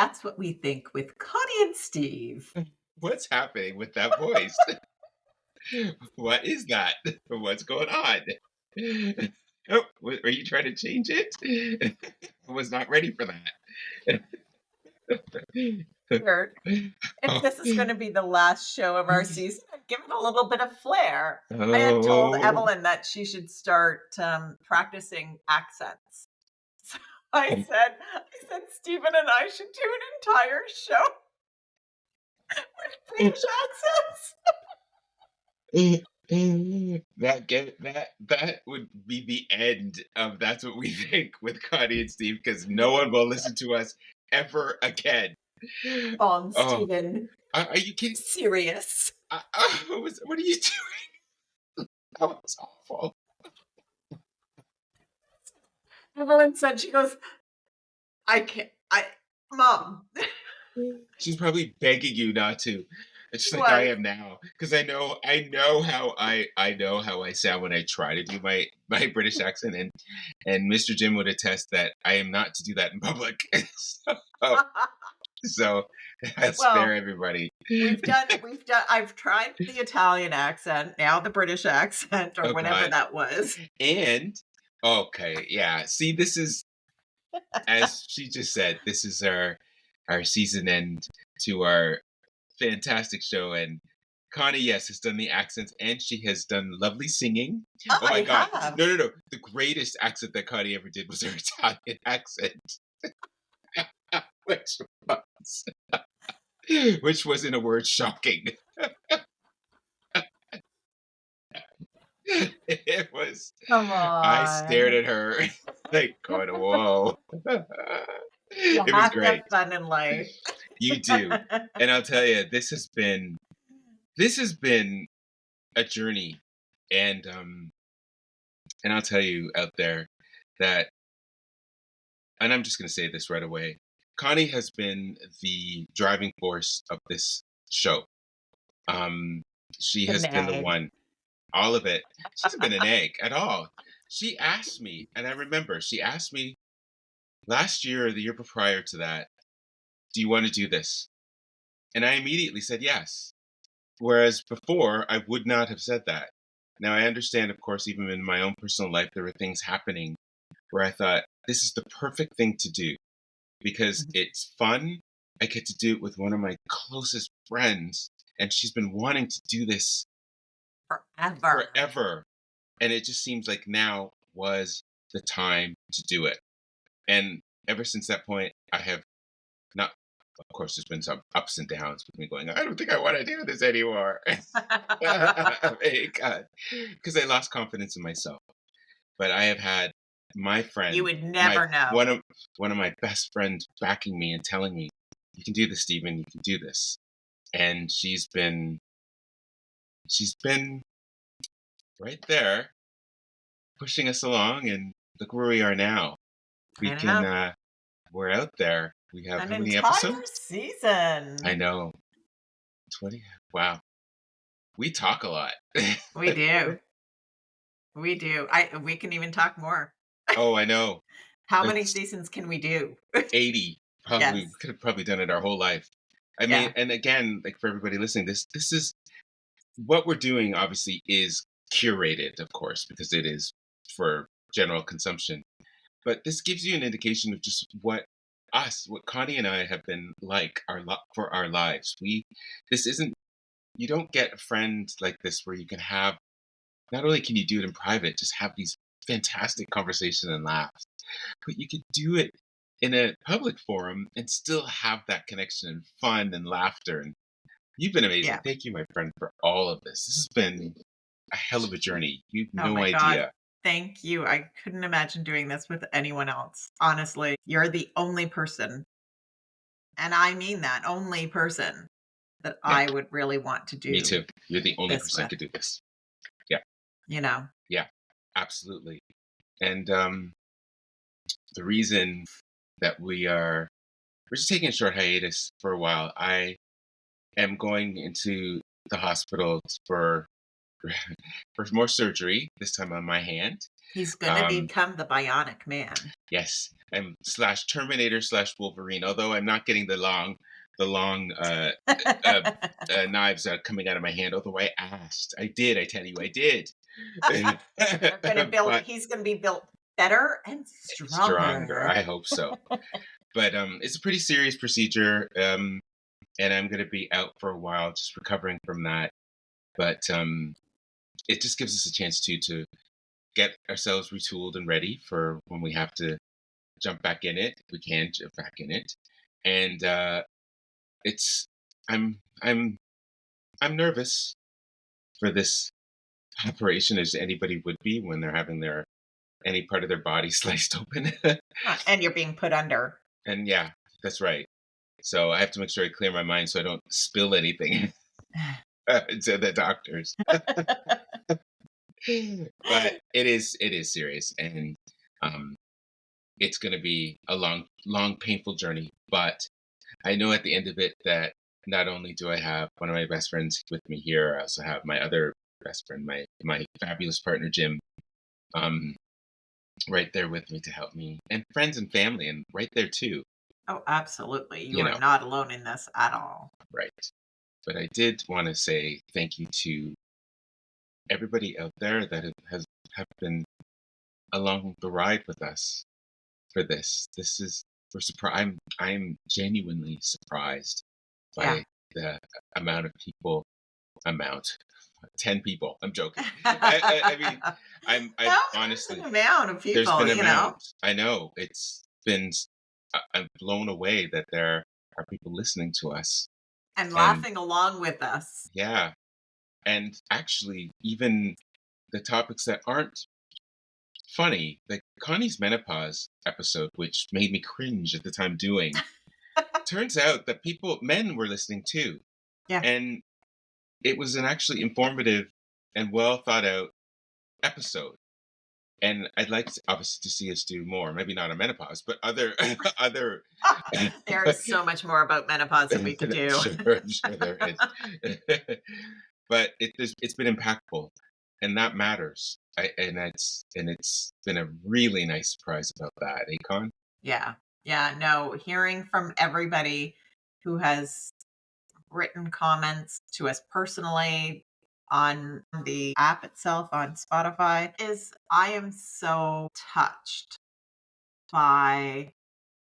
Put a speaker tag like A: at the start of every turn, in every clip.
A: That's what we think with Connie and Steve.
B: What's happening with that voice? What is that? What's going on? Oh, are you trying to change it? I was not ready for that.
A: Weird. If
B: Oh,
A: this is going to be the last show of our season, I'd give it a little bit of flair. I had told
B: oh.
A: Evelyn that she should start practicing accents. So I said, Stephen and I should do an entire show with British accents.
B: That would be the end of That's What We Think with Connie and Steve, because no one will listen to us ever again. Oh,
A: Stephen,
B: are you kidding?
A: serious.
B: What are you doing? That was awful.
A: Evelyn said, she goes, Mom.
B: She's probably begging you not to. It's just like I am now, because I know how I sound when I try to do my British accent, and Mr. Jim would attest that I am not to do that in public. So I spare everybody.
A: We've done. I've tried the Italian accent, now the British accent, or whatever that was.
B: And okay, yeah. See, this is, as she just said, this is our season end to our fantastic show. And Connie, yes, has done the accents, and she has done lovely singing. Oh my God!
A: Have.
B: No. The greatest accent that Connie ever did was her Italian accent. Which was, in a word, shocking. It was.
A: Come on.
B: I stared at her like, going, whoa.
A: You
B: it was great.
A: To have fun in life.
B: You do. And I'll tell you, this has been a journey. And I'll tell you out there that, and I'm just going to say this right away, Connie has been the driving force of this show. She has been the one. All of it. She hasn't been an egg at all. She asked me, and I remember, she asked me last year or the year prior to that, do you want to do this? And I immediately said yes. Whereas before, I would not have said that. Now, I understand, of course, even in my own personal life, there were things happening where I thought, this is the perfect thing to do because it's fun. I get to do it with one of my closest friends, and she's been wanting to do this forever. And it just seems like now was the time to do it. And ever since that point, I have not, of course, there's been some ups and downs with me going, I don't think I want to do this anymore. Because I lost confidence in myself. But I have had my friend.
A: You would never know.
B: One of my best friends backing me and telling me, you can do this, Stephen, you can do this. And she's been right there pushing us along, and look where we are now. We're out there. We have how many episodes?
A: Season.
B: I know. 20. Wow. We talk a lot.
A: We do. We do. We can even talk more.
B: Oh, I know.
A: How many seasons can we do?
B: 80. Probably. Yes. We could have probably done it our whole life. I mean, and again, like for everybody listening, this is what we're doing, obviously, is curated, of course, because it is for general consumption. But this gives you an indication of just what Connie and I have been like for our lives. You don't get a friend like this where you can have, not only can you do it in private, just have these fantastic conversations and laughs, but you can do it in a public forum and still have that connection and fun and laughter. And you've been amazing. Yeah. Thank you, my friend, for all of this. This has been a hell of a journey. You've no idea. God.
A: Thank you. I couldn't imagine doing this with anyone else. Honestly, you're the only person, and I mean that, only person that I would really want to do.
B: Me too. You're the only person to do this. Yeah. Yeah, absolutely. And the reason that we're just taking a short hiatus for a while. I am going into the hospital for for more surgery, this time on my hand.
A: He's gonna
B: Um,
A: become the Bionic Man.
B: yes, I'm slash Terminator slash Wolverine. Although I'm not getting the long uh, knives that are coming out of my hand. Although I asked, I did. I tell you, I did.
A: They're gonna build
B: But
A: he's gonna be built better and
B: stronger.
A: stronger.
B: I hope so. But it's a pretty serious procedure, and I'm going to be out for a while, just recovering from that. But it just gives us a chance to get ourselves retooled and ready for when we have to jump back in it. We can jump back in it, and it's I'm I'm nervous for this operation, as anybody would be when they're having their any part of their body sliced open.
A: And you're being put under.
B: And yeah, that's right. So I have to make sure I clear my mind so I don't spill anything to the doctors. But it is serious, and um, it's going to be a long, painful journey. But I know at the end of it that not only do I have one of my best friends with me here, I also have my other best friend, my fabulous partner Jim, um, right there with me to help me, and friends and family, and right there too.
A: Oh, absolutely. You
B: You
A: are
B: know,
A: not alone in this at all.
B: right. But I did want to say thank you to everybody out there that have been along the ride with us for this. This is we're surprised. I'm genuinely surprised
A: Yeah.
B: by the amount of people. Amount 10 people. I'm joking. I mean, I
A: No, there's
B: honestly
A: an amount of
B: there's
A: people,
B: been
A: you know,
B: amount. I know it's been. I'm blown away that there are people listening to us,
A: and
B: and
A: laughing along with us.
B: yeah, and actually even the topics that aren't funny, like Connie's menopause episode, which made me cringe at the time doing. Turns out that men were listening too,
A: Yeah.
B: and it was an actually informative and well thought out episode. And I'd like to, obviously to see us do more. Maybe not on menopause, but other other.
A: There is so much more about menopause that we could do.
B: Sure, sure there is. But it's been impactful, and that matters. And it's been a really nice surprise about that, Acon.
A: Yeah. Yeah. No, hearing from everybody who has written comments to us personally on the app itself on Spotify is I am so touched by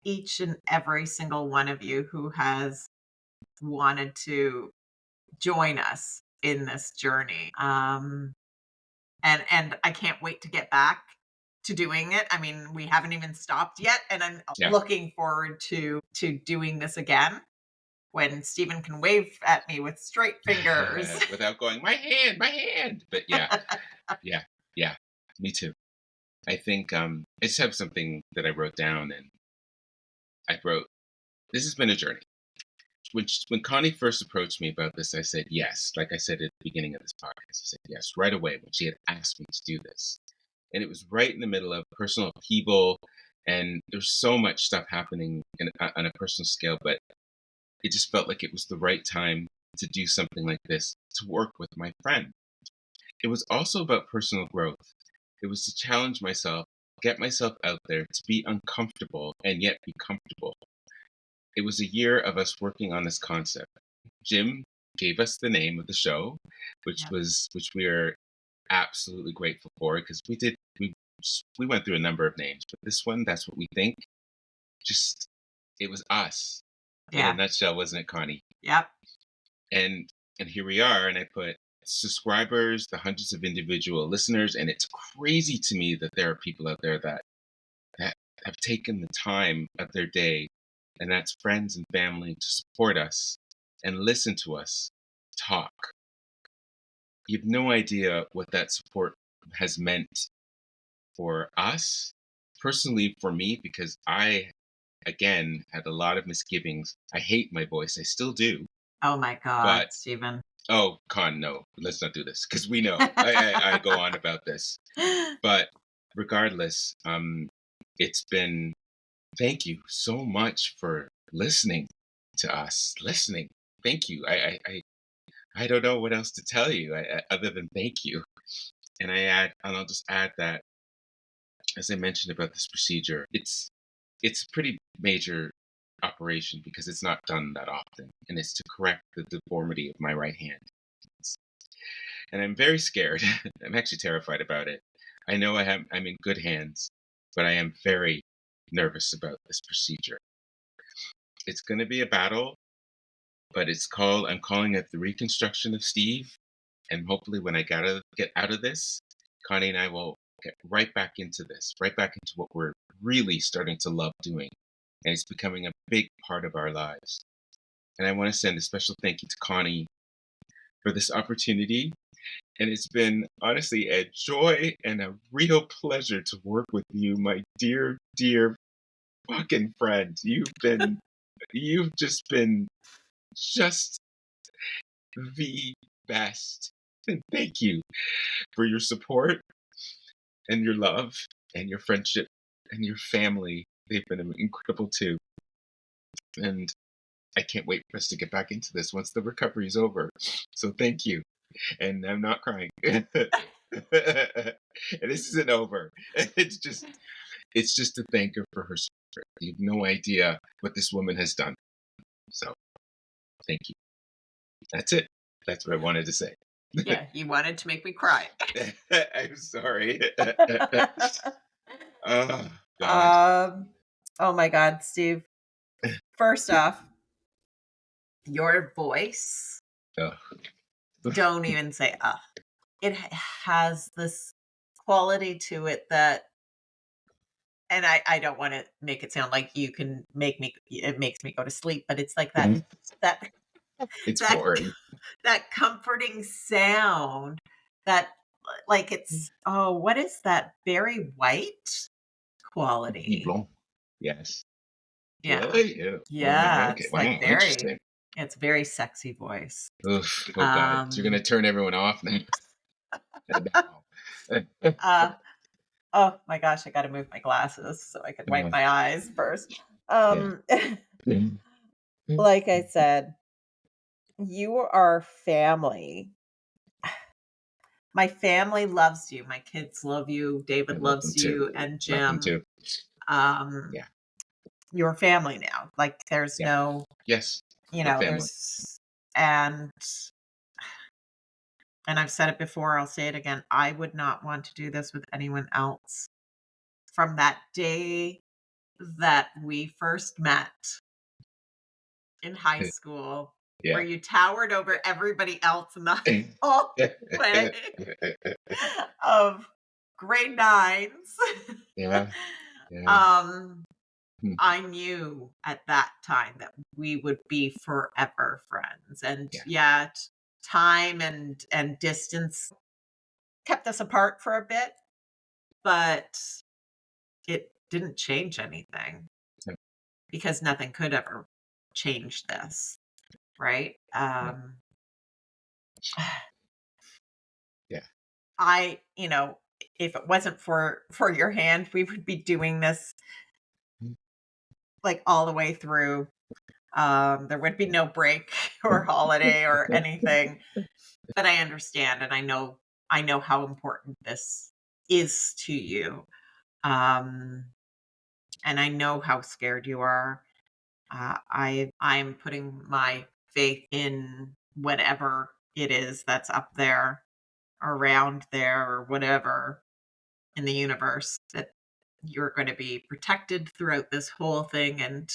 A: each and every single one of you who has wanted to join us in this journey. And I can't wait to get back to doing it. I mean, we haven't even stopped yet, and I'm
B: Yeah.
A: looking forward to doing this again when Stephen can wave at me with straight fingers.
B: Without going, my hand, my hand. But yeah, yeah, yeah. Me too. I think I just have something that I wrote down, and I wrote, "This has been a journey." When Connie first approached me about this, I said yes. Like I said at the beginning of this podcast, I said yes right away when she had asked me to do this. And it was right in the middle of personal upheaval, and there's so much stuff happening on a personal scale, but it just felt like it was the right time to do something like this, to work with my friend. It was also about personal growth. It was to challenge myself, get myself out there, to be uncomfortable and yet be comfortable. It was a year of us working on this concept. Jim gave us the name of the show,
A: Yep.
B: which we are absolutely grateful for, because we went through a number of names, but this one, that's what we think. Just it was us in a
A: Yeah.
B: nutshell, wasn't it, Connie?
A: Yep.
B: And here we are, and I put subscribers, the hundreds of individual listeners, and it's crazy to me that there are people out there that have taken the time of their day, and that's friends and family, to support us and listen to us talk. You have no idea what that support has meant for us, personally for me, because I, again, had a lot of misgivings. I hate my voice. I still do.
A: Oh my God,
B: But,
A: Stephen.
B: oh, Con, no, let's not do this, because we know I go on about this. But regardless, it's been, thank you so much for listening to us. Listening. Thank you. I don't know what else to tell you other than thank you. And I'll just add that, as I mentioned about this procedure, it's a pretty major operation because it's not done that often, and it's to correct the deformity of my right hand. And I'm very scared. I'm actually terrified about it. I know I'm in good hands, but I am very nervous about this procedure. It's going to be a battle, but I'm calling it the reconstruction of Steve. And hopefully, when I get out of this, Connie and I will get right back into this, right back into what we're really starting to love doing. And it's becoming a big part of our lives. And I want to send a special thank you to Connie for this opportunity. And it's been honestly a joy and a real pleasure to work with you, my dear, dear fucking friend. You've just been just the best. And thank you for your support and your love and your friendship and your family. They've been incredible too. And I can't wait for us to get back into this once the recovery is over. So thank you. And I'm not crying. And this isn't over. It's just to thank her for her support. You have no idea what this woman has done. So thank you. That's it. That's what I wanted to say.
A: Yeah, you wanted to make me cry.
B: I'm sorry. Oh God.
A: Oh my God, Steve. First off, your voice,
B: Oh.
A: don't even say it has this quality to it that, and I don't want to make it sound like you can make me, it makes me go to sleep, but it's like that
B: It's
A: that
B: boring.
A: that comforting sound that, like, it's, oh, what is that, very white quality?
B: Blanc. Yes.
A: Yeah.
B: Really? Yeah.
A: Yeah,
B: Okay.
A: it's like
B: Wow. Interesting.
A: it's very sexy voice.
B: Oof. Oh God. So you're
A: Um,
B: gonna turn everyone off now.
A: uh, oh my gosh, I gotta move my glasses so I can wipe
B: Uh,
A: my eyes first.
B: yeah.
A: Um, like I said, you are family. My family loves you. My kids love you.
B: I
A: David
B: love them
A: loves
B: too.
A: you, and
B: Love them
A: Jim.
B: too.
A: Um,
B: Yeah.
A: you're family now. Like, there's
B: Yeah.
A: no,
B: Yes.
A: you
B: We're
A: know,
B: family.
A: and and I've said it before, I'll say it again. I would not want to do this with anyone else. From that day that we first met in high school, where
B: Yeah.
A: you towered over everybody else in the hallway of grade nines.
B: Yeah. Yeah.
A: um,
B: Hmm.
A: I knew at that time that we would be forever friends. And
B: Yeah.
A: yet time and distance kept us apart for a bit, but it didn't change anything
B: No,
A: because nothing could ever change this, right?
B: no. Yeah.
A: You know, if it wasn't for your hand, we would be doing this
B: Mm,
A: like all the way through. There would be
B: yeah.
A: no break or holiday or anything. But I understand, and I know how important this is to you. Um, and I know how scared you are. I'm putting my faith in whatever it is that's up there, around there, or whatever in the universe, that you're going to be protected throughout this whole thing and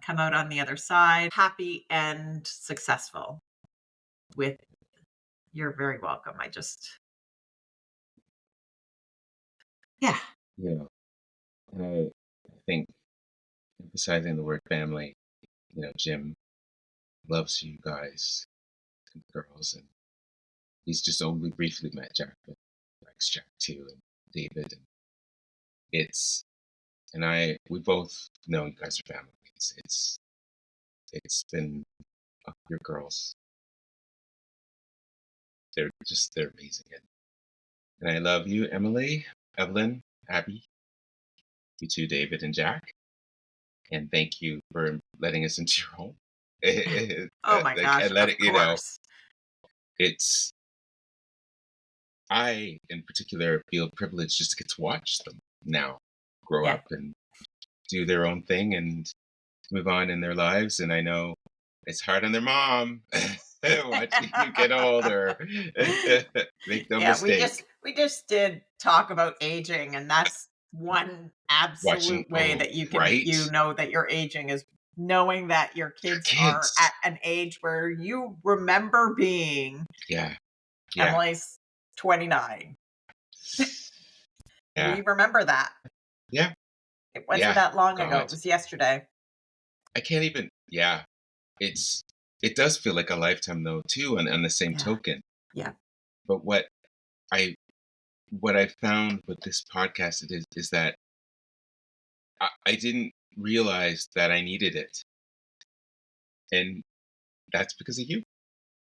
A: come out on the other side happy and successful with. You're very welcome. I just, yeah.
B: You know, and I think emphasizing the word family, Jim loves you guys and girls, and he's just only briefly met Jack, but likes Jack too, and David, and it's and we both know you guys are family. It's been your girls. They're amazing, and I love you, Emily, Evelyn, Abby, you too, David and Jack, and thank you for letting us into your home.
A: Oh my
B: Like,
A: gosh,
B: and let
A: of
B: it,
A: course.
B: it's I in particular feel privileged just to get to watch them now grow
A: Yeah.
B: up and do their own thing and move on in their lives. And I know it's hard on their mom watching you get older, make no
A: Yeah,
B: mistake.
A: we just did talk about aging, and that's one
B: Watching,
A: absolute way
B: oh,
A: that
B: right?
A: you know that you're aging is knowing that your
B: Your
A: kids are
B: kids.
A: at an age where you remember being.
B: Yeah, yeah,
A: Emily's 29.
B: yeah,
A: We remember that.
B: yeah,
A: It wasn't
B: yeah.
A: that long ago. It
B: God,
A: was yesterday.
B: I can't even. Yeah, it's it does feel like a lifetime though too. And on the same
A: Yeah.
B: token,
A: Yeah.
B: but I what I found with this podcast is that I didn't realize that I needed it, and that's because of you.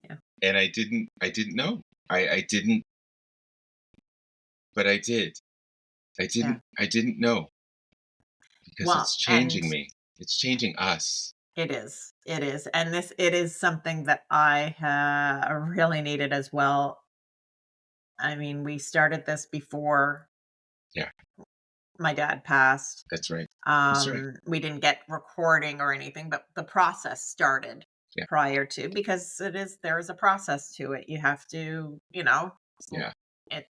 A: Yeah.
B: And I didn't know. I didn't, but I did.
A: Yeah.
B: I didn't know because
A: Well,
B: it's
A: and
B: changing me. It's changing us.
A: it is. It is. And it is something that I really needed as well. I mean, we started this before
B: Yeah,
A: my dad passed.
B: that's right. That's right.
A: We didn't get recording or anything, but the process started
B: Yeah,
A: prior to, because there is a process to it. You have to,
B: yeah,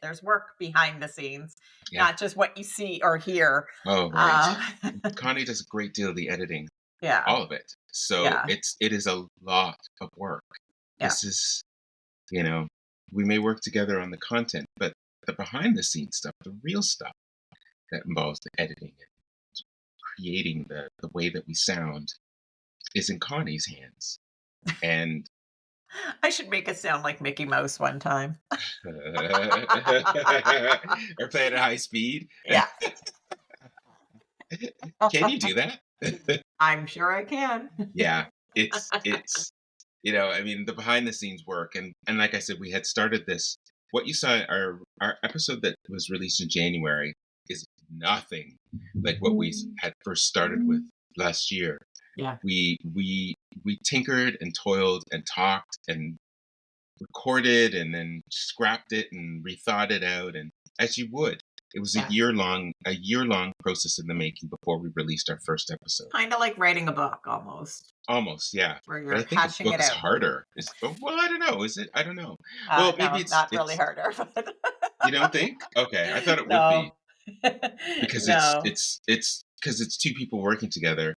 A: there's work behind the scenes,
B: yeah.
A: not just what you see or hear.
B: Oh, right.
A: Uh,
B: Connie does a great deal of the editing,
A: yeah,
B: all of it. So
A: yeah,
B: it is a lot of work.
A: yeah.
B: This is, you know, we may work together on the content, but the behind the scenes stuff, the real stuff that involves the editing and creating the way that we sound is in Connie's hands. And
A: I should make it sound like Mickey Mouse one time.
B: or play it at high speed.
A: Yeah.
B: Can you do that?
A: I'm sure I can.
B: Yeah, it's I mean, the behind the scenes work, and like I said, we had started this. What you saw our episode that was released in January is nothing like what we had first started with last year.
A: Yeah.
B: We tinkered and toiled and talked and recorded and then scrapped it and rethought it out, and as you would. It was
A: Yeah.
B: a year long process in the making before we released our first episode.
A: Kind of like writing a book almost,
B: Almost, yeah.
A: where
B: But
A: you're
B: I think a
A: hashing
B: book
A: it
B: is
A: out.
B: harder. Well, I don't know. Is it? I don't know. Well, maybe
A: No, not really
B: it's
A: harder, but
B: you don't think? Okay, I thought it would be
A: no.
B: because
A: No.
B: it's because it's two people working together.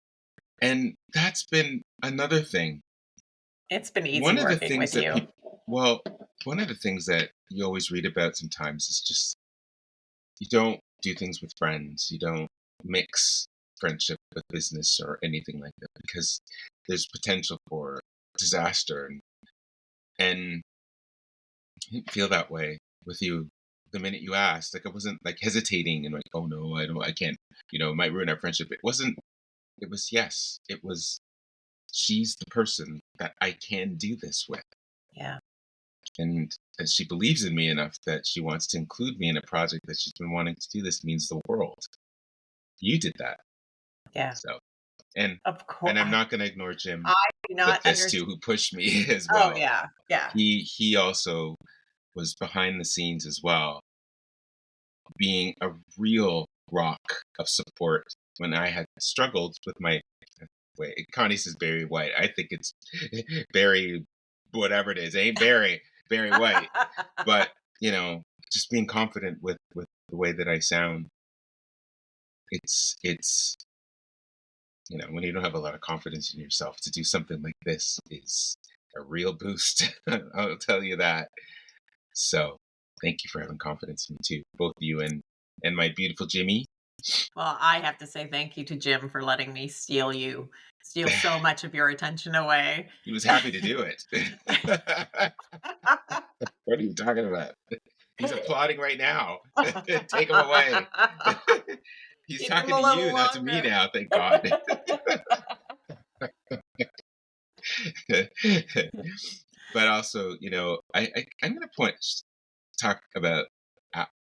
B: And that's been another thing.
A: It's been easy
B: One of the
A: working
B: things
A: with
B: that
A: you.
B: people well, one of the things that you always read about sometimes is just you don't do things with friends. You don't mix friendship with business or anything like that because there's potential for disaster and I didn't feel that way with you the minute you asked. Like I wasn't like hesitating and like, oh no, I can't, it might ruin our friendship. It wasn't, it was yes. It was she's the person that I can do this with.
A: Yeah.
B: And that she believes in me enough that she wants to include me in a project that she's been wanting to do. This means the world. You did that.
A: Yeah.
B: So and
A: Of course.
B: and I'm not gonna ignore Jim
A: I do
B: with
A: not
B: this too,
A: understand.
B: who pushed me as
A: Oh,
B: well.
A: yeah. Yeah.
B: He also was behind the scenes as well being a real rock of support when I had struggled with my wait. Connie says Barry White. I think it's Barry, whatever it is. It ain't Barry White. But just being confident with the way that I sound. It's when you don't have a lot of confidence in yourself to do something like this is a real boost. I'll tell you that. So thank you for having confidence in me too, both you and my beautiful Jimmy.
A: Well, I have to say thank you to Jim for letting me steal so much of your attention away.
B: He was happy to do it. What are you talking about? He's applauding right now. Take him away. He's
A: Keep him
B: talking
A: a
B: to you,
A: little
B: not to me
A: longer.
B: now, thank God. But also, I'm going to talk about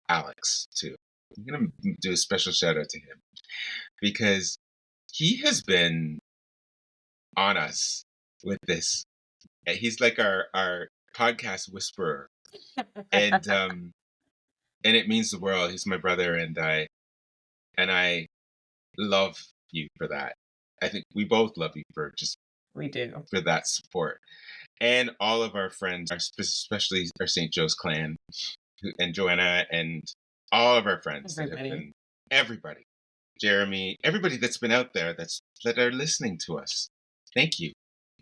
B: Alex too. I'm going to do a special shout out to him because he has been on us with this. He's like our podcast whisperer, and it means the world. He's my brother, and I love you for that. I think we both love you for just
A: We do.
B: for that support, and all of our friends, especially our St. Joe's clan, and Joanna, and all of our friends that have
A: Everybody.
B: been everybody, Jeremy, everybody that's been out there that are listening to us. Thank you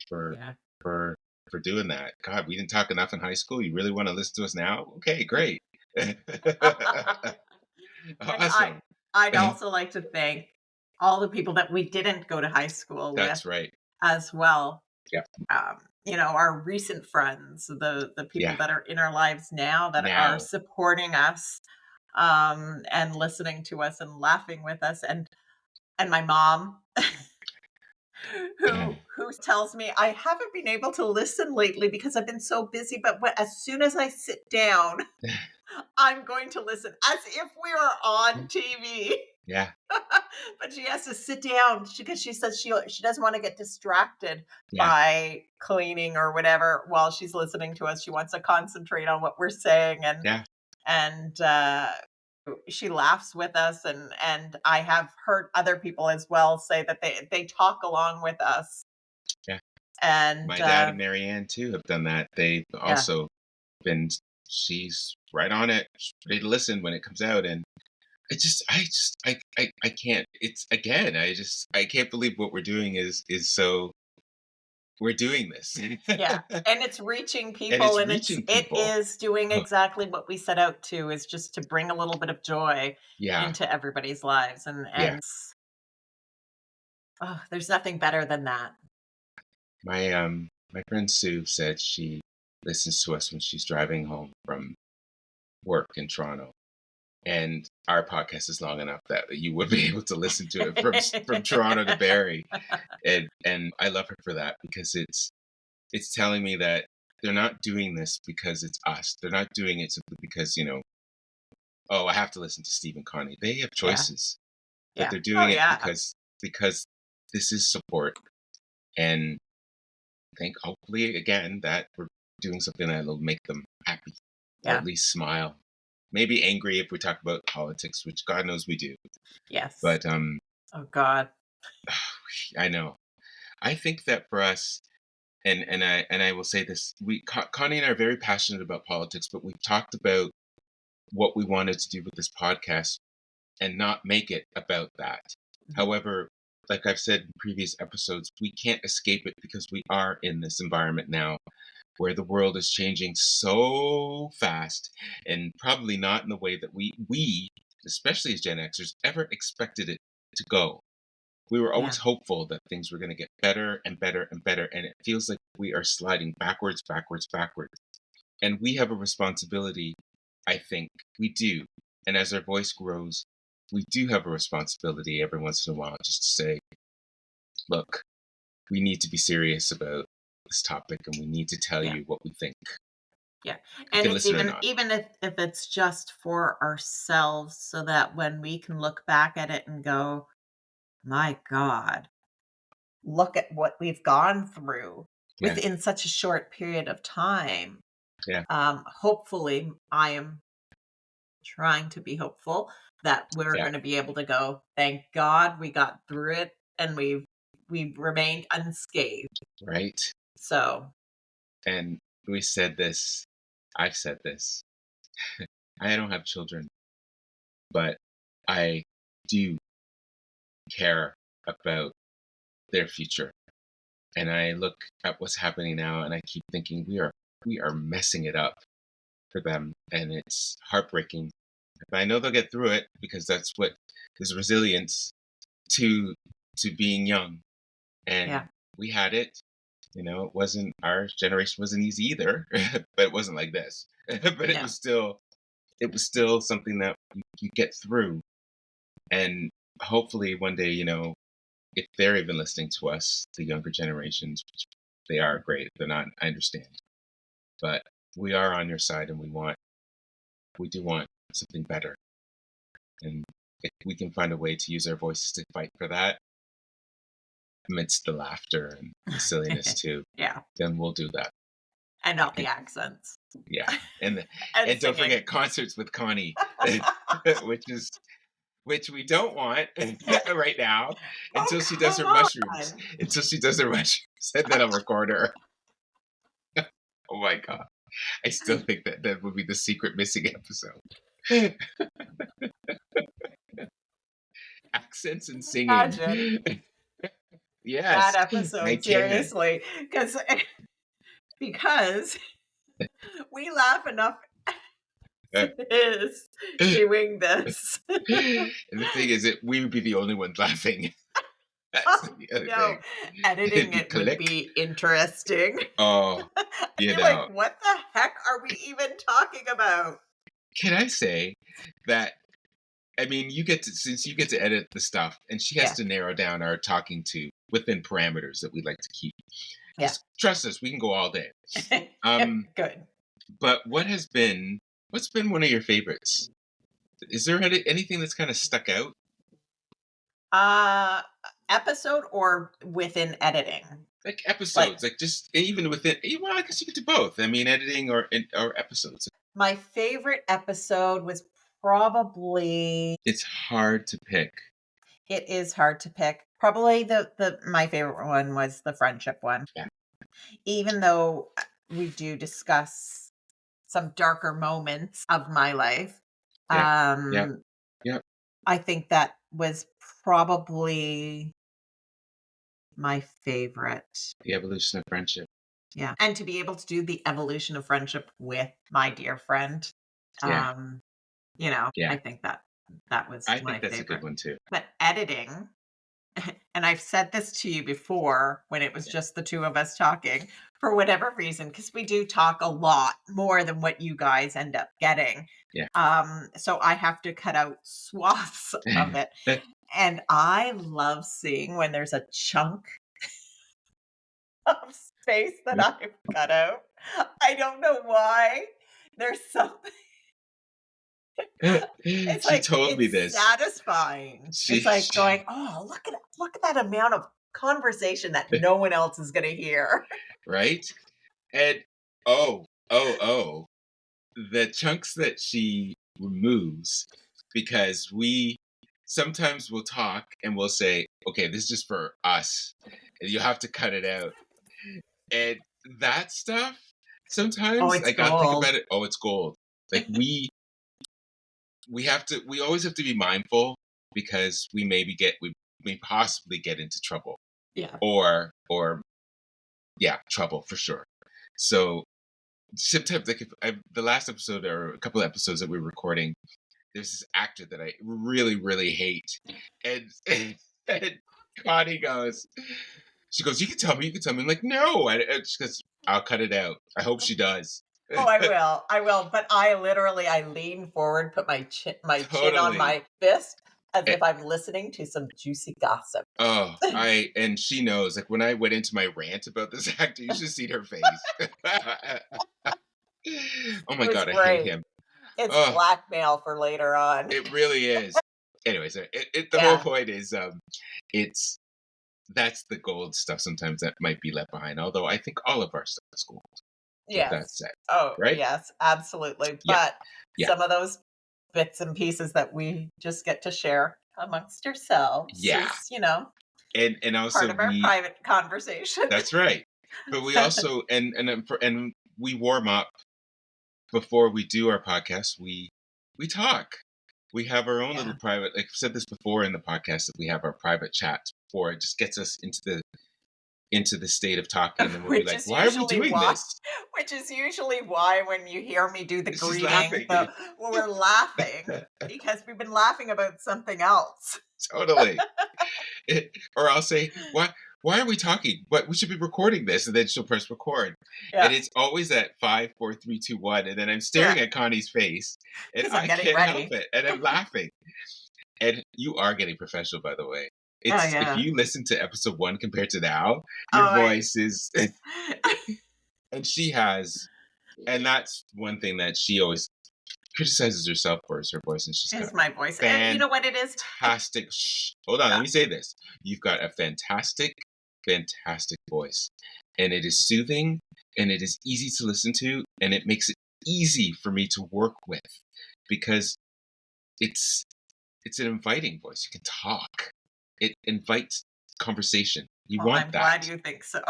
B: for
A: Yeah.
B: for for doing that. God, we didn't talk enough in high school. You really want to listen to us now? Okay, great.
A: And I
B: Awesome.
A: I'd also like to thank all the people that we didn't go to high school with
B: That's right.
A: as well.
B: Yeah.
A: Our recent friends, the people
B: Yeah.
A: that are in our lives now that are
B: Now.
A: supporting us, and listening to us and laughing with us, and my mom who tells me I haven't been able to listen lately because I've been so busy, but as soon as I sit down, I'm going to listen as if we were on TV.
B: Yeah.
A: But she has to sit down because she says she doesn't want to get distracted
B: Yeah.
A: by cleaning or whatever while she's listening to us. She wants to concentrate on what we're saying,
B: Yeah.
A: and she laughs with us, and I have heard other people as well say that they talk along with us,
B: Yeah.
A: and
B: My dad and Marianne too have done that. They've
A: yeah,
B: also been she's right on it. She's ready to listen when it comes out, and I can't. It's again. I can't believe what we're doing is so we're doing this,
A: yeah, and it's reaching
B: and
A: people,
B: it's
A: and
B: reaching
A: it
B: people.
A: is doing
B: Oh,
A: exactly what we set out to, is just to bring a little bit of joy
B: yeah,
A: into everybody's lives, and
B: yeah.
A: oh, there's nothing better than that.
B: My friend Sue said she listens to us when she's driving home from work in Toronto, and our podcast is long enough that you would be able to listen to it from Toronto to Barrie, and I love her for that because it's telling me that they're not doing this because it's us. They're not doing it simply because oh, I have to listen to Steve and Connie. They have
A: Yeah,
B: choices, but
A: yeah.
B: they're
A: Oh,
B: doing it
A: yeah,
B: because this is support, and think hopefully again that we're doing something that'll make them happy or at
A: yeah,
B: least smile. Maybe angry if we talk about politics, which God knows we do.
A: yes.
B: But
A: Oh God.
B: I know. I think that for us, and I will say this: Connie and I are very passionate about politics, but we've talked about what we wanted to do with this podcast and not make it about that.
A: Mhm.
B: However, like I've said in previous episodes, we can't escape it because we are in this environment now where the world is changing so fast and probably not in the way that we especially as Gen Xers ever expected it to go. We were always
A: Yeah,
B: hopeful that things were going to get better and better and better, and it feels like we are sliding backwards, backwards, backwards. And we have a responsibility, I think we do. And as our voice grows, we do have a responsibility every once in a while just to say, look, we need to be serious about this topic and we need to tell
A: yeah,
B: you what we think.
A: yeah.
B: You
A: And
B: can
A: it's
B: listen or
A: even
B: not.
A: even if it's just for ourselves, so that when we can look back at it and go, my God, look at what we've gone through
B: Yeah,
A: within such a short period of time.
B: yeah,
A: Hopefully, I am trying to be hopeful that we're
B: yeah,
A: going to be able to go, thank God we got through it, and we've remained unscathed.
B: right.
A: So,
B: And we said this, I've said this. I don't have children, but I do care about their future. And I look at what's happening now and I keep thinking we are messing it up for them and it's heartbreaking. But I know they'll get through it because that's what is resilience to being young. And
A: yeah,
B: we had it. It wasn't our generation wasn't easy either, but it wasn't like this. But it
A: no,
B: was still something that you get through. And hopefully one day, if they're even listening to us, the younger generations, which they are great. If they're not, I understand. But we are on your side and we do want something better. And if we can find a way to use our voices to fight for that amidst the laughter and the silliness too,
A: yeah.
B: then we'll do that.
A: And not the accents.
B: Yeah, and
A: And
B: and don't
A: singing.
B: forget concerts with Connie, which is which we don't want right now
A: Oh,
B: until she does
A: come
B: her mushrooms.
A: on.
B: Until she does her mushrooms, and then I'll record her. Oh my god, I still think that that would be the secret missing episode. Accents and singing.
A: Imagine that
B: Yes, I
A: episode,
B: can.
A: seriously. Because we laugh enough
B: Uh,
A: as it is doing this.
B: and the thing is, we would be the only ones laughing. That's the other
A: No,
B: thing. It'd
A: editing
B: be
A: it would
B: click.
A: be interesting.
B: Oh,
A: I'd
B: you
A: be like,
B: know,
A: what the heck are we even talking about?
B: can I say that? I mean, you get to since you get to edit the stuff, and she has
A: Yeah.
B: to narrow down our talking to within parameters that we like to keep.
A: Yeah.
B: Just trust us, we can go all day. Um,
A: Good.
B: but what's been one of your favorites? Is there anything that's kind of stuck out?
A: Uh Episode or within editing?
B: Like
A: Like
B: episodes, like just even within. Well, I guess you could do both. I mean, editing or episodes.
A: my favorite episode was probably
B: It's hard to pick.
A: it is hard to pick. Probably the my favorite one was the friendship one.
B: Yeah.
A: Even though we do discuss some darker moments of my life.
B: Yeah. Yeah.
A: Um
B: Yeah.
A: I think that was probably my favorite.
B: The evolution of friendship.
A: Yeah. And to be able to do the evolution of friendship with my dear friend,
B: Yeah.
A: um,
B: Yeah.
A: I think that that was
B: I
A: my
B: think that's a good
A: favorite.
B: one too.
A: But editing, and I've said this to you before when it was
B: Yeah.
A: just the two of us talking, for whatever reason, because we do talk a lot more than what you guys end up getting.
B: Yeah.
A: So I have to cut out swaths of it. And I love seeing when there's a chunk of space that I've cut out. I don't know why. There's something. It's
B: She
A: like
B: told me
A: it's
B: this.
A: satisfying. It's like going, oh, look at that amount of conversation that no one else is gonna hear.
B: Right? And oh, the chunks that she removes because we sometimes will talk and we'll say, okay, this is just for us. And you have to cut it out. And that stuff,
A: Oh,
B: sometimes
A: it's
B: like I'll think
A: gold.
B: about it, oh, it's gold. Like we always have to be mindful because we may possibly get into trouble.
A: Yeah.
B: Or yeah, trouble for sure. So sometimes like the last episode or a couple of episodes that we were recording, there's this actor that I really, really hate. And Connie she goes, you can tell me. I'm like, no. She goes, I'll cut it out. I hope she does.
A: Oh, I will. But I lean forward, put my chin on
B: Totally.
A: my fist as
B: Eh,
A: if I'm listening to some juicy gossip.
B: Oh, and she knows. Like when I went into my rant about this actor, you should see her face. Oh
A: It
B: my
A: was
B: god, I hate
A: great.
B: him.
A: It's
B: Oh,
A: blackmail for later on.
B: it really is. Anyways, the whole
A: Yeah.
B: point is, it's that's the gold stuff. Sometimes that might be left behind. Although I think all of our stuff is gold. With that
A: Yes.
B: said,
A: Oh,
B: right?
A: yes, absolutely.
B: Yeah,
A: But
B: yeah,
A: some of those bits and pieces that we just get to share amongst ourselves
B: yeah.
A: is,
B: And
A: part
B: also
A: of our private conversation.
B: that's right. But we also and we warm up before we do our podcast. We talk. We have our own little
A: Yeah.
B: private. Like I've said this before in the podcast that we have our private chats before it just gets us into the state of talking, and then we'll be
A: Which
B: like,
A: is
B: "Why are we
A: usually
B: doing
A: why
B: this?"
A: which is usually why when you hear me do the
B: She's
A: greeting,
B: laughing.
A: we're laughing because we've been laughing about something else.
B: Totally. Or I'll say, Why are we talking? What we should be recording this, and then she'll press record, and
A: Yeah.
B: it's always at 5, 4, 3, 2, 1, and then I'm staring
A: Yeah.
B: at Connie's face, and
A: Because I'm
B: I
A: getting
B: can't help
A: ready.
B: it, and I'm laughing. And you are getting professional, by the way.
A: Oh,
B: It's if
A: yeah.
B: you listen to episode 1 compared to now,
A: Oh,
B: your voice is, and she has, and that's one thing that she always criticizes herself for is her voice, and she's got
A: It's my voice. And you know what it is?
B: fantastic. Shh, hold on, let me say this. You've got a fantastic, fantastic voice, and it is soothing, and it is easy to listen to, and it makes it easy for me to work with because it's it's an inviting voice. You can talk. It invites conversation. You
A: Well,
B: want
A: I'm glad
B: that.
A: you think so.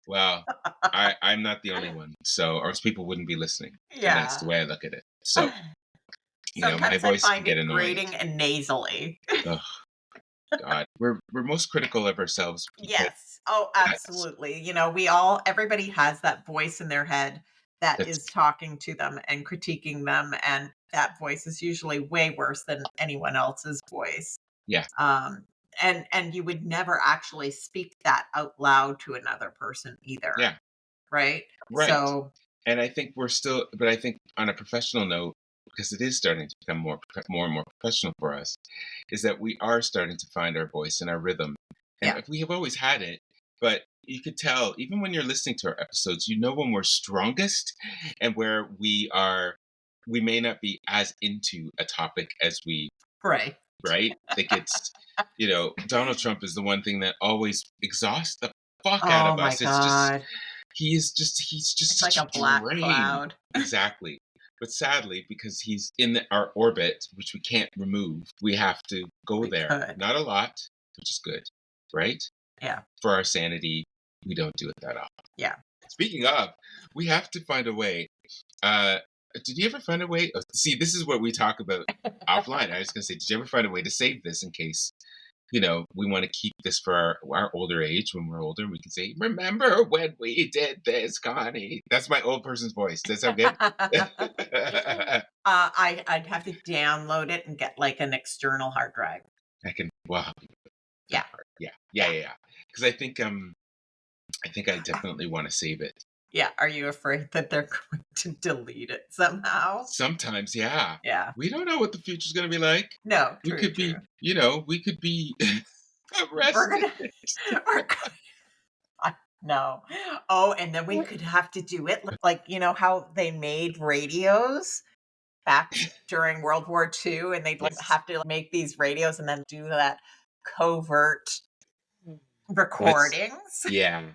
B: Well, I'm not the only one, so or else people wouldn't be listening, and that's the
A: Yeah.
B: way I look at it. So, my
A: Sometimes I
B: voice can
A: find
B: get
A: it
B: annoying.
A: grating and nasally.
B: Oh God, we're most critical of ourselves because
A: Yes. Oh,
B: that's
A: absolutely. Everybody has that voice in their head that
B: that's
A: is talking to them and critiquing them. And that voice is usually way worse than anyone else's voice.
B: yeah,
A: Um, and you would never actually speak that out loud to another person either.
B: yeah,
A: Right.
B: right.
A: So
B: And I think we're still, but I think on a professional note, because it is starting to become more and more professional for us, is that we are starting to find our voice and our rhythm. And
A: yeah.
B: we have always had it, but you could tell, even when you're listening to our episodes, when we're strongest and where we may not be as into a topic as we,
A: Right.
B: right? Like Donald Trump is the one thing that always exhausts the fuck out
A: Oh
B: of
A: my
B: us. It's just,
A: God.
B: he's just
A: It's like
B: such
A: a
B: a
A: black
B: drain.
A: cloud.
B: Exactly. But sadly, because he's in our orbit, which we can't remove, we have to go
A: We
B: there.
A: could.
B: Not a lot, which is good, right?
A: Yeah.
B: For our sanity, we don't do it that often.
A: Yeah.
B: Speaking of, we have to find a way. Uh, did you ever find a way? See, this is what we talk about offline. I was going to say, did you ever find a way to save this in case we want to keep this for our older age? When we're older, we can say, "Remember when we did this, Connie?" That's my old person's voice. Does that sound good?
A: I'd have to download it and get like an external hard drive.
B: I can. Well, help you with that
A: Yeah.
B: part. Yeah, yeah,
A: Yeah.
B: yeah, yeah. Because I think I definitely want to save it.
A: Yeah. Are you afraid that they're going to delete it somehow?
B: Sometimes, yeah.
A: Yeah.
B: We don't know what the future's going to be like.
A: No,
B: We
A: true,
B: could be,
A: true.
B: we could be
A: We're
B: arrested.
A: gonna we're gonna no. Oh, and then we could have to do it like how they made radios back during World War II, and they'd like
B: Yes.
A: have to make these radios and then do that covert
B: That's
A: recordings.
B: yeah.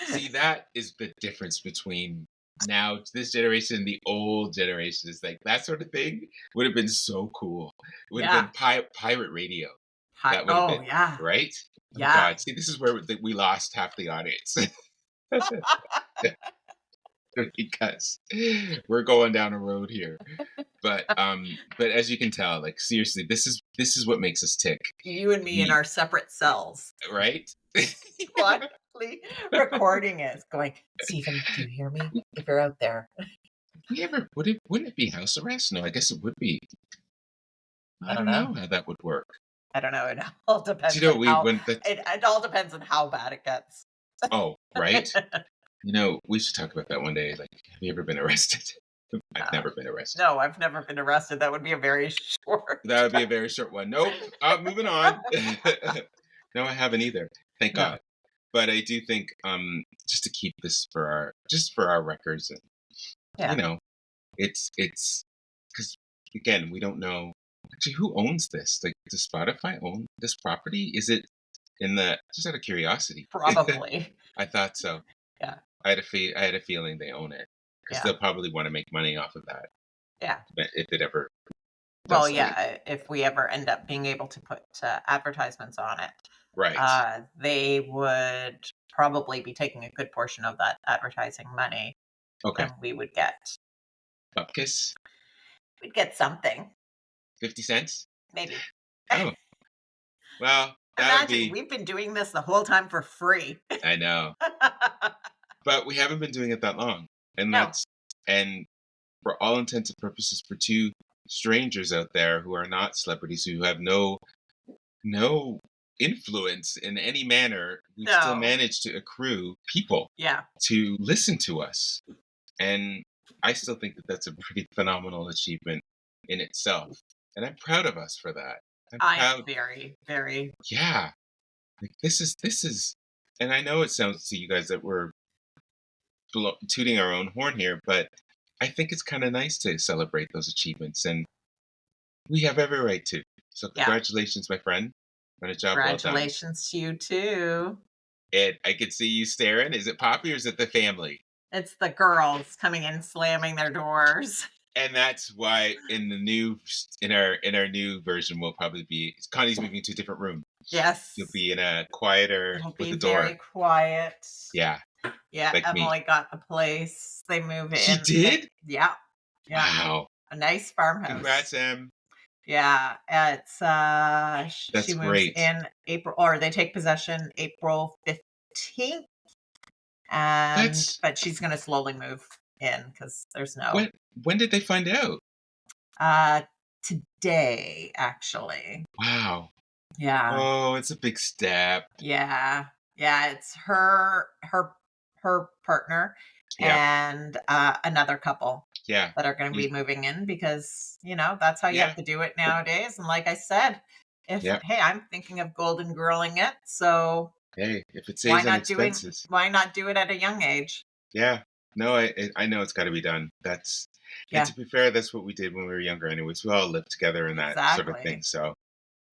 B: See, that is the difference between now this generation and the old generation. Is like that sort of thing would have been so cool. It would have
A: Yeah.
B: been pirate radio.
A: Hi
B: That would have
A: oh,
B: been
A: yeah.
B: right. Oh
A: Yeah.
B: God! See, this is where we lost half the audience because we're going down a road here. But as you can tell, like seriously, this is what makes us tick.
A: You and me in
B: We
A: our separate cells,
B: right?
A: quietly recording it, going, "Stephen, do you hear me? If you're out there."
B: We ever wouldn't it be house arrest? No, I guess it would be.
A: I
B: I
A: don't
B: don't
A: know.
B: know how that would work.
A: I don't know.
B: Do you know we when that
A: It all depends on how bad it gets.
B: oh, right? We should talk about that one day. Like, have you ever been arrested? I've
A: Uh,
B: never been arrested.
A: no, I've never been arrested. That would be a very short.
B: That would be a very short one. Nope. Moving on. No, I haven't either. Thank
A: No.
B: God. But I do think just to keep this for our records, and you
A: Yeah.
B: know, it's because again, we don't know actually who owns this. Like, does Spotify own this property? Is it in the just out of curiosity?
A: Probably.
B: I thought so.
A: Yeah.
B: I had a feeling they own it because
A: Yeah.
B: they'll probably want to make money off of that
A: Yeah.
B: if it ever
A: Well,
B: does anything.
A: yeah, if we ever end up being able to put advertisements on it,
B: Right.
A: they would probably be taking a good portion of that advertising money,
B: Okay.
A: and
B: Bupkis,
A: we'd get something,
B: 50 cents.
A: maybe.
B: Oh, well, that'll
A: Imagine
B: be.
A: we've been doing this the whole time for free.
B: I know, but we haven't been doing it that long, and
A: No,
B: and for all intents and purposes, for two strangers out there who are not celebrities, who have no influence in any manner, we've still
A: no,
B: managed to accrue people
A: yeah,
B: to listen to us. And I still think that that's a pretty phenomenal achievement in itself. And I'm proud of us for that. I'm
A: I am
B: proud.
A: very, very,
B: Yeah. Like this is, and I know it sounds to you guys that we're tooting our own horn here, but I think it's kind of nice to celebrate those achievements, and we have every right to. So
A: yeah.
B: congratulations, my friend, on a job well done.
A: Congratulations to you too.
B: And I could see you staring. Is it Poppy or is it the family?
A: It's the girls coming in, slamming their doors.
B: And that's why in the new in our new version will probably be Connie's moving to a different room. You'll
A: Yes.
B: be in a quieter
A: It'll
B: with
A: be
B: the door.
A: very quiet.
B: Yeah,
A: Yeah,
B: like me.
A: Emily got the place. They move
B: She
A: in. They
B: did?
A: yeah, yeah.
B: Wow.
A: A nice farmhouse.
B: Congrats, Em.
A: Yeah, it's she
B: That's
A: moves
B: great.
A: in April, or they take possession April 15th, and
B: That's
A: but she's going to slowly move in because there's no
B: when when did they find out?
A: uh today actually.
B: Wow.
A: Yeah.
B: Oh, it's a big step.
A: Yeah. Yeah, it's her partner
B: Yeah.
A: and another couple
B: Yeah.
A: that are going to
B: You
A: be moving in because, that's how you have
B: yeah.
A: to do it nowadays. And like I said, if
B: Yeah.
A: hey, I'm thinking of golden girling it, so
B: Hey, if it
A: why
B: saves on
A: not doing
B: expenses.
A: why not do it at a young age?
B: Yeah. No, I know it's gotta be done. That's and
A: Yeah,
B: to be fair, that's what we did when we were younger anyways. We all lived together and that sort of thing.
A: exactly.
B: So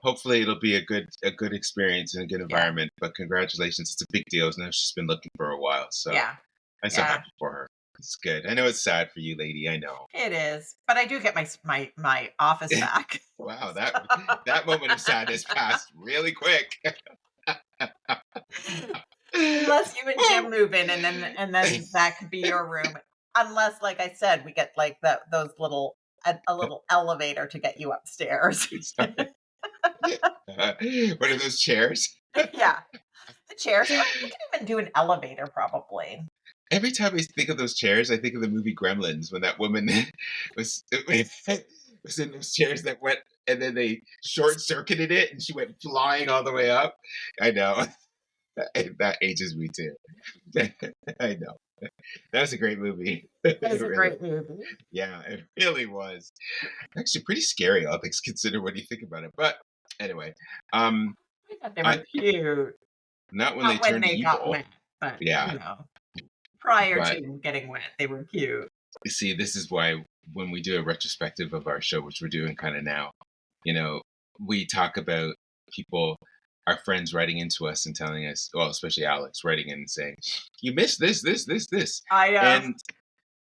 B: hopefully it'll be a good experience and a good
A: Yeah.
B: environment. But congratulations. It's a big deal. Now she's been looking for a while. So
A: Yeah.
B: I'm so
A: Yeah.
B: happy for her. It's good. I know it's sad for you, lady. I know.
A: It is. But I do get my office back.
B: Wow, that moment of sadness passed really quick.
A: Unless you and Jim
B: Oh.
A: move in, and then that could be your room. Unless, like I said, we get like those little a little elevator to get you upstairs.
B: Sorry. What are those chairs?
A: Yeah, the chairs. Or we can even do an elevator, probably.
B: Every time I think of those chairs, I think of the movie Gremlins when that woman was was in those chairs that went and then they short circuited it and she went flying all the way up. I know. That ages me too. I know. That was a great movie.
A: It's
B: It
A: a
B: really,
A: great movie.
B: yeah, it really was. Actually, pretty scary, all things considered, when you think about it. But anyway, um,
A: I thought they
B: I
A: were cute.
B: not when they
A: Not when
B: turned
A: they got
B: evil.
A: wet, but
B: Yeah,
A: prior
B: but
A: to getting wet, they were cute.
B: you see, this is why when we do a retrospective of our show, which we're doing kind of now, you know, we talk about people, our friends writing into us and telling us, well, especially Alex writing in and saying, "You missed this, this, this, this,"
A: I know.
B: and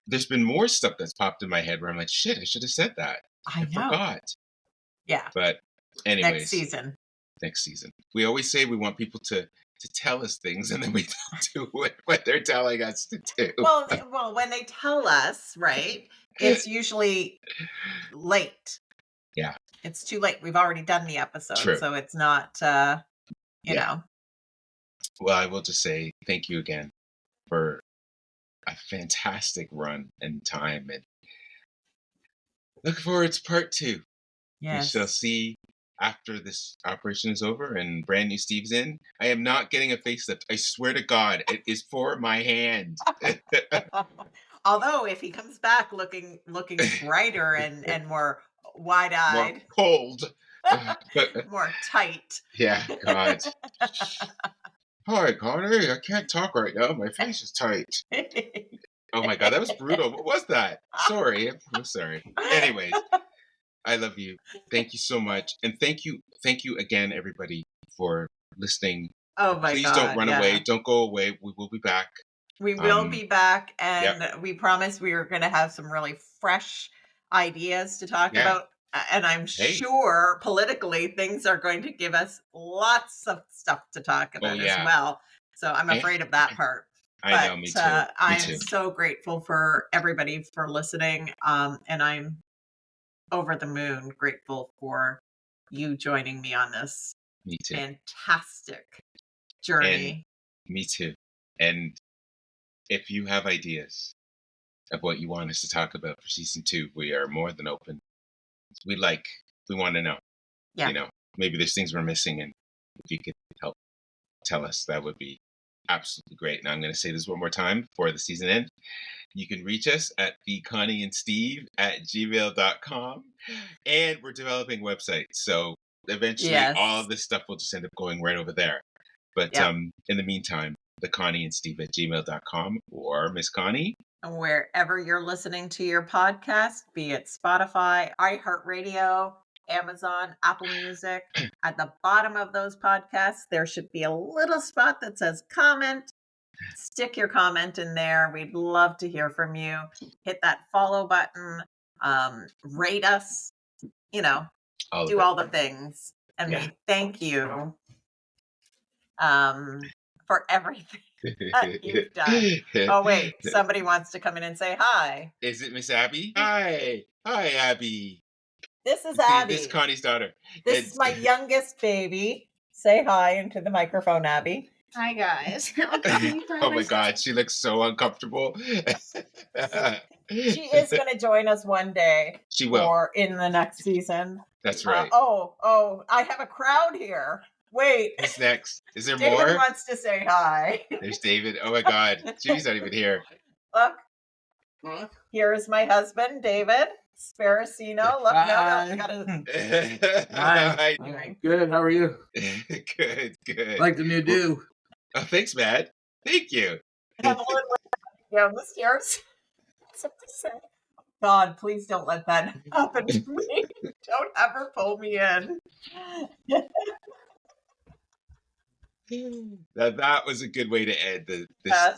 B: there's been more stuff that's popped in my head where I'm like, "Shit, I should have said that.
A: I
B: I
A: know.
B: forgot."
A: Yeah.
B: But
A: Next
B: anyways,
A: season.
B: next season, we always say we want people to tell us things, and then we don't do what they're telling us to do.
A: Well, when they tell us, right, it's usually late.
B: Yeah,
A: It's too late. We've already done the episode,
B: true.
A: so it's not, you
B: Yeah.
A: know.
B: Well, I will just say thank you again for a fantastic run and time, and look forward to part two. We shall
A: Yes.
B: see after this operation is over and brand new Steve's in. I am not getting a facelift. I swear to God, it is for my hand.
A: Although if he comes back looking brighter and more
B: More
A: wide-eyed,
B: cold.
A: more tight.
B: Yeah, God. Hi, Connie. I can't talk right now. My face is tight. Oh my God, that was brutal. What was that? Sorry. I'm sorry. Anyways, I love you. Thank you so much. And thank you again, everybody, for listening.
A: Oh my
B: Please don't
A: god,
B: run away.
A: yeah.
B: Don't go away. We will be back.
A: We will
B: Um,
A: be back,
B: yep.
A: and we promise we are gonna have some really fresh ideas to talk
B: Yeah.
A: about, and I'm
B: Hey.
A: sure politically things are going to give us lots of stuff to talk
B: Oh
A: about as
B: yeah.
A: well, so I'm
B: And
A: afraid of that part.
B: I
A: But,
B: know, me too. Me
A: I'm
B: too.
A: so grateful for everybody for listening, and I'm over the moon grateful for you joining me on this
B: Me too.
A: fantastic
B: And
A: journey.
B: me too. And if you have ideas of what you want us to talk about for season two, we are more than open. We like, we want to know,
A: Yeah.
B: maybe there's things we're missing. And if you could help tell us, that would be absolutely great. Now I'm going to say this one more time before the season ends. You can reach us at the Connie and Steve at gmail.com. And we're developing websites. So eventually all
A: Yes.
B: of this stuff will just end up going right over there. But
A: Yep.
B: in the meantime, the Connie and Steve at gmail.com or Miss Connie.
A: And wherever you're listening to your podcast, be it Spotify, iHeartRadio, Amazon, Apple Music, at the bottom of those podcasts, there should be a little spot that says comment. Stick your comment in there. We'd love to hear from you. Hit that follow button, rate us, you know,
B: All of
A: do
B: it.
A: all the things. And
B: Yeah.
A: we thank you for everything that you've done. Oh, wait, somebody wants to come in and say hi.
B: Is it Miss Abby? Hi. Hi, Abby.
A: This is
B: See, this is
A: Abby.
B: Connie's daughter.
A: This is my youngest baby. Say hi into the microphone, Abby.
C: Hi guys.
B: Oh my God, she looks so uncomfortable.
A: She is going to join us one day.
B: She will.
A: Or in the next season.
B: That's right.
A: Oh, I have a crowd here. Wait.
B: Who's next? Is there
A: David
B: more?
A: wants to say hi.
B: There's David. Oh my God, Jimmy's not even here.
A: Look. Here is my husband, David Sparacino. Look, no, you gotta.
B: Hi.
D: Good. How are you?
B: Good.
D: Like the new do.
B: Oh, thanks, Matt. Thank you.
A: Evelyn went down the stairs. God, please don't let that happen to me. Don't ever pull me in.
B: That was a good way to end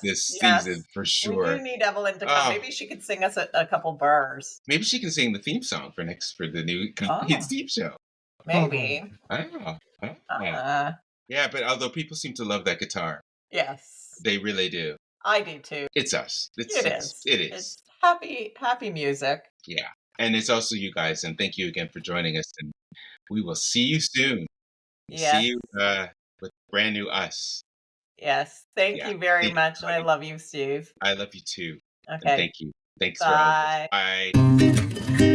B: this season for sure.
A: We do need Evelyn to come. Maybe she could sing us a couple bars.
B: Maybe she can sing the theme song for the new Connie and Steve show.
A: Maybe.
B: Yeah, but although people seem to love that guitar.
A: Yes.
B: They really do.
A: I do too.
B: It's us. It is.
A: It's happy music.
B: Yeah. And it's also you guys. And thank you again for joining us. And we will see you soon.
A: Yes.
B: See you with brand new us.
A: Yes. Thank you very much. And I love you, Steve.
B: I love you too.
A: Okay.
B: And thank you. Thanks
A: Bye.
B: for all of this. Bye.